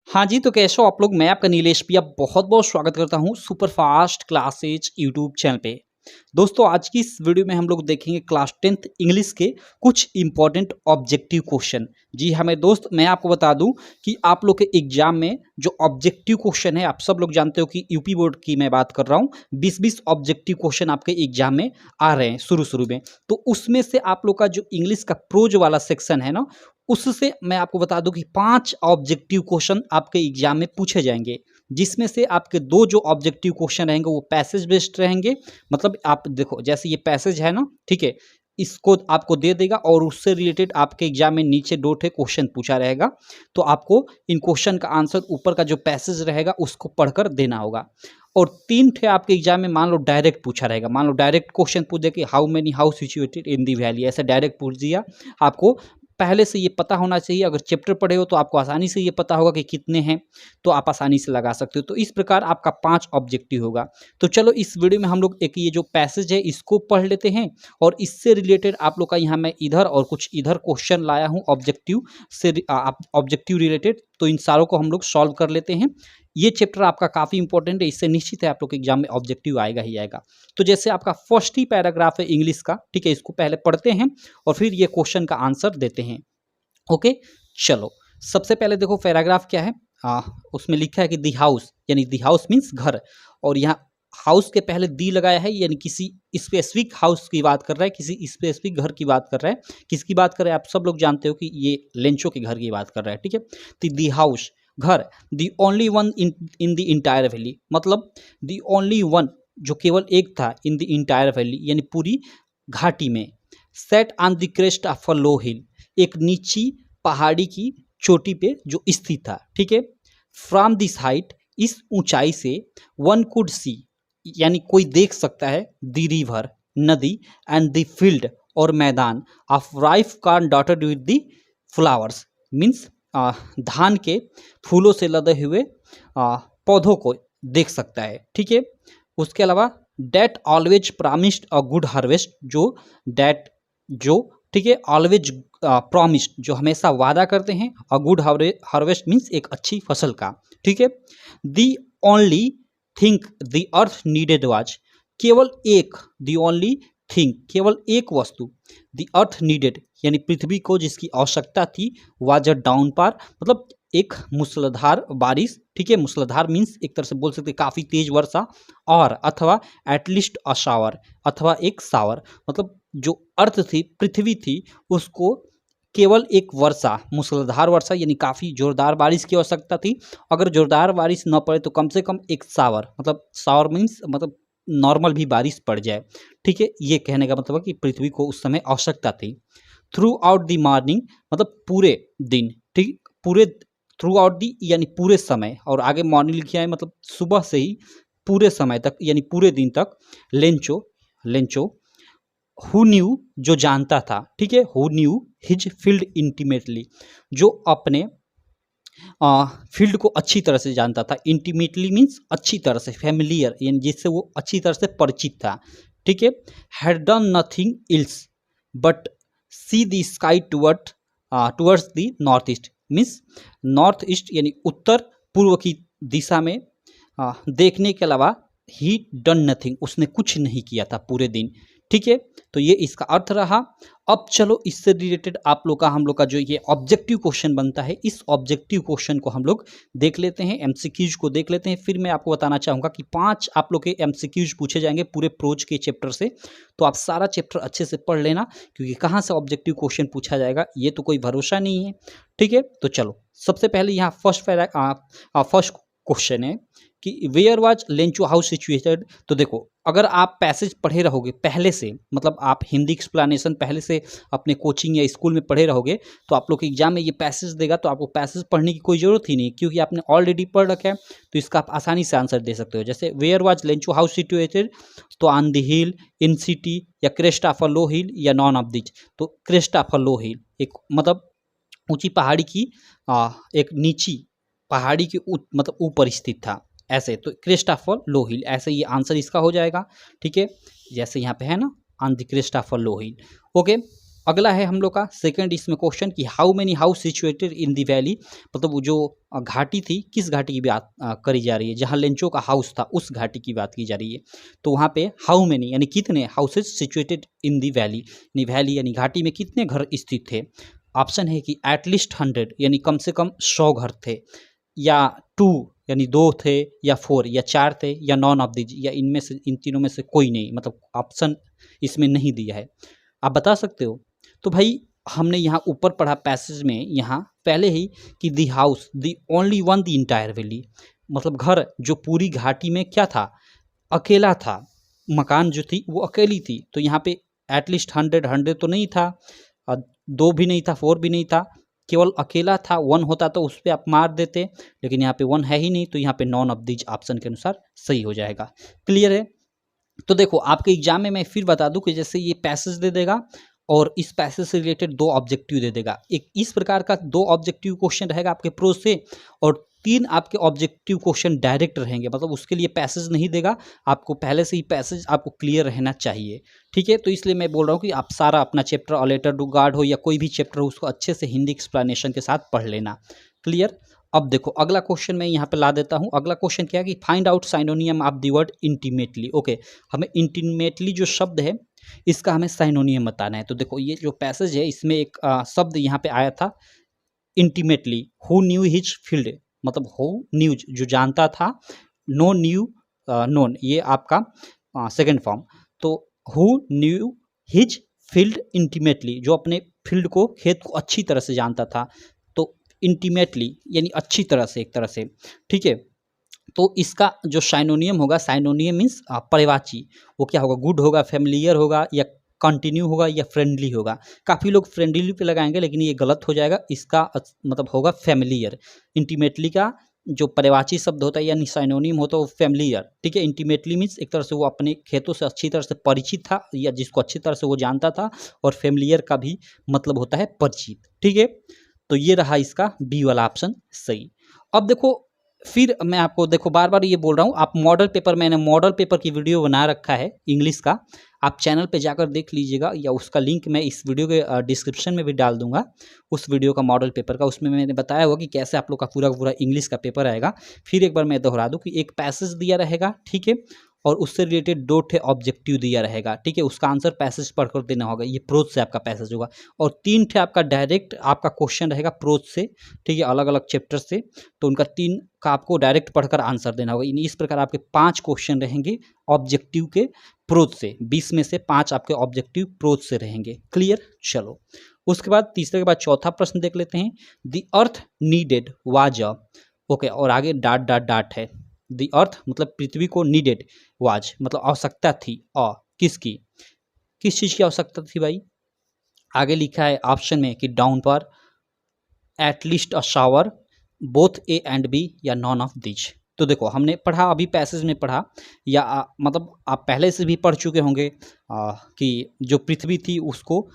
हाँ जी, तो कैसे हो आप लोग? मैं आपका नीलेश भैया बहुत-बहुत स्वागत करता हूँ super fast classes YouTube channel पे। दोस्तों आज की इस वीडियो में हम लोग देखेंगे क्लास 10th इंग्लिश के कुछ इम्पोर्टेंट ऑब्जेक्टिव क्वेश्चन। जी हाँ, मेरे दोस्त मैं आपको बता दूँ कि आप लोग के एग्जाम में जो ऑब्जेक्टिव क्वेश्चन है, आप सब लोग जानते हो कि यूपी बोर्ड की मैं बात कर रहा हूँ। 20-20 ऑब्जेक्टिव क्वेश्चन आपके एग्जाम में आ रहे हैं शुरू-शुरू में। तो उसमें से आप लोग का जो इंग्लिश का प्रोज वाला सेक्शन है ना, उससे मैं आपको बता दूं कि 5 ऑब्जेक्टिव क्वेश्चन आपके एग्जाम में पूछे जाएंगे, जिसमें से आपके 2 जो ऑब्जेक्टिव क्वेश्चन रहेंगे वो पैसेज बेस्ड रहेंगे। मतलब आप देखो जैसे ये पैसेज है ना, ठीक है, इसको आपको दे देगा और उससे रिलेटेड आपके एग्जाम में नीचे 2 ठे क्वेश्चन पूछा रहेगा। तो आपको इन क्वेश्चन का आंसर ऊपर का जो पैसेज रहेगा उसको पढ़कर देना होगा। और 3 ठे आपके एग्जाम में मान लो डायरेक्ट पूछा रहेगा, मान लो डायरेक्ट क्वेश्चन पूछ दे कि how many house situated in the valley, ऐसे डायरेक्ट पूछ दिया। आपको पहले से ये पता होना चाहिए, अगर चैप्टर पढ़े हो तो आपको आसानी से ये पता होगा कि कितने हैं, तो आप आसानी से लगा सकते हो। तो इस प्रकार आपका 5 ऑब्जेक्टिव होगा। तो चलो इस वीडियो में हम लोग एक ये जो पैसेज है इसको पढ़ लेते हैं, और इससे रिलेटेड आप लोग का यहाँ मैं इधर और कुछ इधर क्वेश्चन लाया हूँ ऑब्जेक्टिव से ऑब्जेक्टिव रिलेटेड। तो इन सारों को हम लोग सॉल्व कर लेते हैं। ये चैप्टर आपका काफ़ी इंपॉर्टेंट है, इससे निश्चित है आप लोग के एग्जाम में ऑब्जेक्टिव आएगा ही आएगा। तो जैसे आपका फर्स्ट ही पैराग्राफ है इंग्लिश का, ठीक है, इसको पहले पढ़ते हैं और फिर ये क्वेश्चन का आंसर देते हैं। ओके, चलो सबसे पहले देखो पैराग्राफ क्या है। उसमें लिखा है कि दी हाउस, यानी दी हाउस मीन्स घर, और यहाँ हाउस के पहले दी लगाया है, यानी किसी स्पेसिफिक हाउस की बात कर रहा है, किसी स्पेसिफिक घर की बात कर रहा है। किसकी बात कर रहा है आप सब लोग जानते हो कि ये लेंचो के घर की बात कर रहा है, ठीक है। तो दी हाउस घर, the only one in the entire valley, मतलब दी ओनली वन जो केवल एक था, इन द इंटायर वैली यानी पूरी घाटी में। Set on the crest of a low hill, एक नीची पहाड़ी की चोटी पे जो स्थित था, ठीक है। फ्रॉम दिस हाइट, इस ऊंचाई से, वन कुड सी यानी कोई देख सकता है, द रिवर नदी, एंड द फील्ड और मैदान, of rife corn dotted with the flowers means धान के फूलों से लदे हुए पौधों को देख सकता है, ठीक है। उसके अलावा that always promised a good harvest, जो डेट जो, ठीक है, ऑलवेज प्रॉमिस्ड जो हमेशा वादा करते हैं, अ गुड हार्वेस्ट मीन्स एक अच्छी फसल का, ठीक है। The only think the earth needed was, केवल एक, दी ओनली थिंग केवल एक वस्तु, द अर्थ नीडेड यानी पृथ्वी को जिसकी आवश्यकता थी, वाज अ डाउनपार मतलब एक मूसलाधार बारिश, ठीक है। मूसलाधार मीन्स एक तरह से बोल सकते काफ़ी तेज वर्षा, और अथवा एटलीस्ट अ शावर, अथवा एक शावर, मतलब जो अर्थ थी, पृथ्वी थी, उसको केवल एक वर्षा, मूसलाधार वर्षा यानी काफ़ी जोरदार बारिश की आवश्यकता थी। अगर जोरदार बारिश न पड़े तो कम से कम एक शावर, मतलब शावर मीन्स मतलब नॉर्मल भी बारिश पड़ जाए, ठीक है। ये कहने का मतलब है कि पृथ्वी को उस समय आवश्यकता थी। थ्रू आउट द मॉर्निंग मतलब पूरे दिन, ठीक, पूरे थ्रू आउट दी यानी पूरे समय, और आगे मॉर्निंग लिखा है मतलब सुबह से ही पूरे समय तक यानी पूरे दिन तक। लेंचो लेंचो हु न्यू जो जानता था, ठीक है, who knew his field intimately जो अपने फील्ड को अच्छी तरह से जानता था। इंटीमेटली मीन्स अच्छी तरह से, फैमिलियर यानी जिससे वो अच्छी तरह से परिचित था, ठीक है। Had done nothing ills but see the sky towards the north east means north east यानी उत्तर पूर्व की दिशा में देखने के अलावा ही डन नथिंग उसने कुछ नहीं किया था पूरे दिन, ठीक है। तो ये इसका अर्थ रहा। अब चलो इससे रिलेटेड आप लोग का, हम लोग का जो ये ऑब्जेक्टिव क्वेश्चन बनता है, इस ऑब्जेक्टिव क्वेश्चन को हम लोग देख लेते हैं, एमसीक्यूज को देख लेते हैं। फिर मैं आपको बताना चाहूँगा कि 5 आप लोग के एमसीक्यूज पूछे जाएंगे पूरे प्रोज के चैप्टर से। तो आप सारा चैप्टर अच्छे से पढ़ लेना, क्योंकि कहाँ से ऑब्जेक्टिव क्वेश्चन पूछा जाएगा ये तो कोई भरोसा नहीं है, ठीक है। तो चलो सबसे पहले यहाँ फर्स्ट क्वेश्चन है कि where was Lencho house situated. तो देखो अगर आप पैसेज पढ़े रहोगे पहले से, मतलब आप हिंदी एक्सप्लेनेशन पहले से अपने कोचिंग या स्कूल में पढ़े रहोगे, तो आप लोग के एग्जाम में ये पैसेज देगा तो आपको पैसेज पढ़ने की कोई ज़रूरत ही नहीं, क्योंकि आपने ऑलरेडी पढ़ रखा है। तो इसका आप आसानी से आंसर दे सकते हो। जैसे where was Lencho house situated, तो on the hill, in city, या crest of a low hill, या नॉन ऑफ दिच। तो crest of a low hill एक मतलब ऊंची पहाड़ी की एक नीची पहाड़ी के मतलब ऊपर स्थित था, ऐसे। तो क्रेस्ट ऑफ अ लो हिल, ऐसे ये आंसर इसका हो जाएगा, ठीक है। जैसे यहाँ पे है ना, on the crest of a low hill, okay. अगला है हम लोग का सेकंड इसमें क्वेश्चन कि how many house situated in the valley, मतलब वो जो घाटी थी किस घाटी की बात करी जा रही है, जहाँ लेंचो का हाउस था उस घाटी की बात की जा रही है। तो वहाँ पे हाउ मेनी यानी कितने houses situated in the valley, यानी वैली यानी घाटी में कितने घर स्थित थे। ऑप्शन है कि एटलीस्ट 100 यानी कम से कम 100 घर थे, या 2 यानी 2 थे, या 4 या 4 थे, या नॉन ऑफ दीज या इनमें से इन तीनों में से कोई नहीं, मतलब ऑप्शन इसमें नहीं दिया है। आप बता सकते हो। तो भाई हमने यहाँ ऊपर पढ़ा पैसेज में यहाँ पहले ही कि the house the only one the entire valley, मतलब घर जो पूरी घाटी में क्या था, अकेला था, मकान जो थी वो अकेली थी। तो यहाँ पे एटलीस्ट 100 तो नहीं था, 2 भी नहीं था, 4 भी नहीं था, केवल अकेला था। 1 होता तो उस पर आप मार देते, लेकिन यहाँ पे 1 है ही नहीं, तो यहाँ पे नॉन ऑफ दीज ऑप्शन के अनुसार सही हो जाएगा। क्लियर है। तो देखो आपके एग्जाम में मैं फिर बता दूं कि जैसे ये पैसेज दे देगा और इस पैसेज से रिलेटेड 2 ऑब्जेक्टिव दे देगा। एक इस प्रकार का 2 ऑब्जेक्टिव क्वेश्चन रहेगा आपके प्रोज से, और 3 आपके ऑब्जेक्टिव क्वेश्चन डायरेक्ट रहेंगे, मतलब उसके लिए पैसेज नहीं देगा, आपको पहले से ही पैसेज आपको क्लियर रहना चाहिए। ठीक है, तो इसलिए मैं बोल रहा हूँ कि आप सारा अपना chapter a letter to God हो या कोई भी चैप्टर हो उसको अच्छे से हिंदी एक्सप्लेनेशन के साथ पढ़ लेना। क्लियर। अब देखो अगला क्वेश्चन मैं यहाँ पे ला देता हूँ। अगला क्वेश्चन क्या है कि find out synonym of the word intimately. Okay, हमें इंटीमेटली जो शब्द है इसका हमें साइनोनियम बताना है। तो देखो ये जो पैसेज है इसमें एक शब्द यहाँ पे आया था intimately, who knew his field, मतलब हु न्यूज जो जानता था, नो न्यू नोन, ये आपका सेकेंड फॉर्म। तो who knew his field intimately, जो अपने फील्ड को खेत को अच्छी तरह से जानता था, तो इंटीमेटली यानी अच्छी तरह से, एक तरह से। ठीक है, तो इसका जो साइनोनियम होगा, साइनोनियम मीन्स पर्यायवाची, वो क्या होगा, गुड होगा, फेमिलियर होगा, या कंटिन्यू होगा, या फ्रेंडली होगा। काफ़ी लोग फ्रेंडली पे लगाएंगे लेकिन ये गलत हो जाएगा, इसका मतलब होगा फेमिलियर। इंटीमेटली का जो पर्यायवाची शब्द होता है यानी साइनोनियम होता है वो फेमिलियर। ठीक है, इंटीमेटली मीन्स एक तरह से वो अपने खेतों से अच्छी तरह से परिचित था या जिसको अच्छी तरह से वो जानता था, और फेमिलियर का भी मतलब होता है परिचित। ठीक है, तो ये रहा इसका बी वाला ऑप्शन सही। अब देखो फिर मैं आपको देखो बार बार ये बोल रहा हूँ, आप मॉडल पेपर, मैंने मॉडल पेपर की वीडियो बना रखा है इंग्लिश का, आप चैनल पे जाकर देख लीजिएगा, या उसका लिंक मैं इस वीडियो के डिस्क्रिप्शन में भी डाल दूंगा, उस वीडियो का मॉडल पेपर का। उसमें मैंने बताया हुआ कि कैसे आप लोग का पूरा इंग्लिश का पेपर आएगा। फिर एक बार मैं दोहरा दूँ कि एक पैसेज दिया रहेगा, ठीक है, और उससे रिलेटेड 2 ठे ऑब्जेक्टिव दिया रहेगा। ठीक है, उसका आंसर पैसेज पढ़कर देना होगा, ये प्रोज से आपका पैसेज होगा, और 3 ठे आपका डायरेक्ट आपका क्वेश्चन रहेगा प्रोज से। ठीक है, अलग अलग चैप्टर से, तो उनका 3 का आपको डायरेक्ट पढ़कर आंसर देना होगा। इस प्रकार आपके 5 क्वेश्चन रहेंगे ऑब्जेक्टिव के प्रोज से, 20 में से 5 आपके ऑब्जेक्टिव प्रोज से रहेंगे। क्लियर। चलो उसके बाद तीसरे के बाद चौथा प्रश्न देख लेते हैं। The earth needed was a, okay, और आगे डाट डाट डाट है। द अर्थ मतलब पृथ्वी को, नीडेड वाज मतलब आवश्यकता थी, किसकी, किस चीज की आवश्यकता थी भाई। आगे लिखा है ऑप्शन में कि downpour, at least a shower, both A and B, या नॉन ऑफ दिच। तो देखो हमने पढ़ा, अभी पैसेज में पढ़ा, या मतलब आप पहले से भी पढ़ चुके होंगे कि जो पृथ्वी थी उसको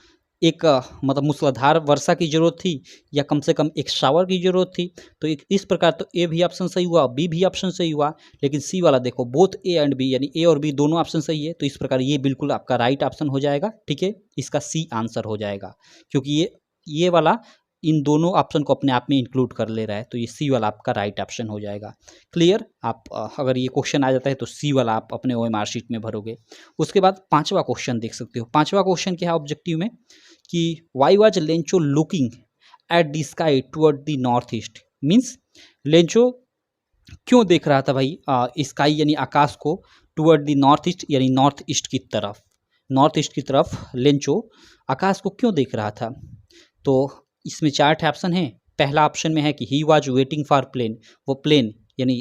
एक मतलब मूसलाधार वर्षा की जरूरत थी, या कम से कम एक शावर की जरूरत थी। तो एक इस प्रकार तो ए भी ऑप्शन सही हुआ, बी भी ऑप्शन सही हुआ, लेकिन सी वाला देखो बोथ ए एंड बी यानी ए और बी दोनों ऑप्शन सही है, तो इस प्रकार ये बिल्कुल आपका राइट ऑप्शन हो जाएगा। ठीक है, इसका सी आंसर हो जाएगा, क्योंकि ये वाला इन दोनों ऑप्शन को अपने आप में इंक्लूड कर ले रहा है, तो ये सी वाला आपका राइट ऑप्शन हो जाएगा। क्लियर। आप अगर ये क्वेश्चन आ जाता है तो सी वाला आप अपने ओएमआर शीट में भरोगे। उसके बाद 5वां क्वेश्चन देख सकते हो। 5वां क्वेश्चन क्या है ऑब्जेक्टिव में कि why was Lencho looking at the sky toward the north east, means Lencho क्यों देख रहा था भाई स्काई यानी आकाश को, टुवर्ड द नॉर्थ ईस्ट यानी नॉर्थ ईस्ट की तरफ, नॉर्थ ईस्ट की तरफ लेंचो आकाश को क्यों देख रहा था। तो इसमें 4 ऑप्शन हैं। पहला ऑप्शन में है कि he was waiting for plane, वो प्लेन यानी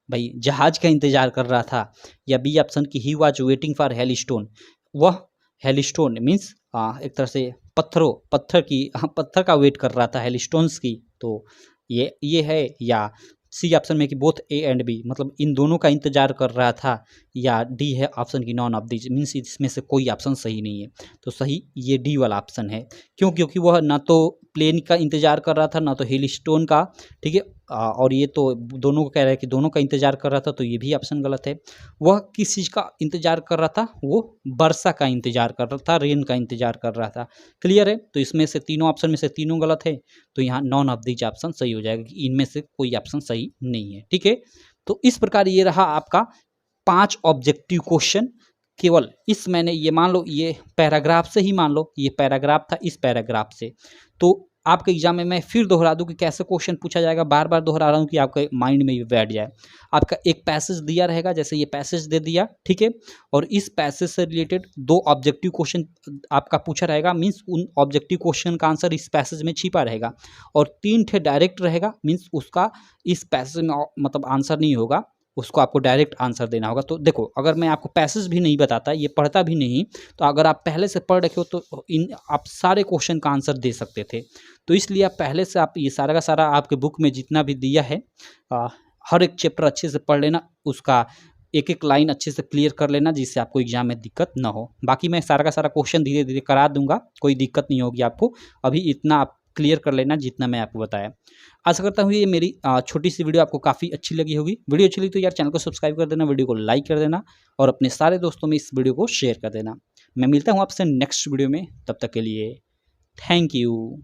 भाई जहाज का इंतजार कर रहा था, या बी ऑप्शन की ही वाज वेटिंग फॉर हेलिस्टोन, वह हेलिस्टोन मीन्स एक तरह से पत्थर का वेट कर रहा था, हेलिस्टोन्स की। तो ये है, या सी ऑप्शन में कि बोथ ए एंड बी मतलब इन दोनों का इंतजार कर रहा था, या डी है ऑप्शन की नॉन ऑफ दिस मीन्स इसमें से कोई ऑप्शन सही नहीं है। तो सही ये डी वाला ऑप्शन है। क्यों, क्योंकि वह ना तो प्लेन का इंतजार कर रहा था, ना तो हिल स्टोन का, ठीक है। और ये तो दोनों को कह रहा है कि दोनों का इंतजार कर रहा था, तो ये भी ऑप्शन गलत है। वह किस चीज़ का इंतजार कर रहा था? वो वर्षा का इंतजार कर रहा था, रेन का इंतजार कर रहा था। क्लियर है? तो इसमें से तीनों ऑप्शन में से तीनों गलत है, तो यहाँ नॉन ऑफ दीज ऑप्शन सही हो जाएगा कि इनमें से कोई ऑप्शन सही नहीं है, ठीक है। तो इस प्रकार ये रहा आपका 5 ऑब्जेक्टिव क्वेश्चन। केवल इस मैंने ये मान लो, ये पैराग्राफ से ही मान लो, ये पैराग्राफ था, इस पैराग्राफ से। तो आपके एग्जाम में मैं फिर दोहरा दूं कि कैसे क्वेश्चन पूछा जाएगा, बार बार दोहरा रहा हूं कि आपके माइंड में ये बैठ जाए। आपका एक पैसेज दिया रहेगा, जैसे ये पैसेज दे दिया, ठीक है, और इस पैसेज से रिलेटेड 2 ऑब्जेक्टिव क्वेश्चन आपका पूछा रहेगा, मीन्स उन ऑब्जेक्टिव क्वेश्चन का आंसर इस पैसेज में छिपा रहेगा, और 3 ठे डायरेक्ट रहेगा, मीन्स उसका इस पैसेज में मतलब आंसर नहीं होगा, उसको आपको डायरेक्ट आंसर देना होगा। तो देखो, अगर मैं आपको पैसेज भी नहीं बताता, ये पढ़ता भी नहीं, तो अगर आप पहले से पढ़ रखे हो तो इन आप सारे क्वेश्चन का आंसर दे सकते थे। तो इसलिए आप पहले से आप ये सारा का सारा आपके बुक में जितना भी दिया है, हर एक चैप्टर अच्छे से पढ़ लेना, उसका एक एक लाइन अच्छे से क्लियर कर लेना, जिससे आपको एग्जाम में दिक्कत ना हो। बाकी मैं सारा का सारा क्वेश्चन धीरे धीरे करा दूंगा, कोई दिक्कत नहीं होगी आपको। अभी इतना आप क्लियर कर लेना जितना मैं आपको बताया। आशा करता हूँ ये मेरी छोटी सी वीडियो आपको काफ़ी अच्छी लगी होगी। वीडियो अच्छी लगी तो यार चैनल को सब्सक्राइब कर देना, वीडियो को लाइक कर देना, और अपने सारे दोस्तों में इस वीडियो को शेयर कर देना। मैं मिलता हूँ आपसे नेक्स्ट वीडियो में, तब तक के लिए थैंक यू।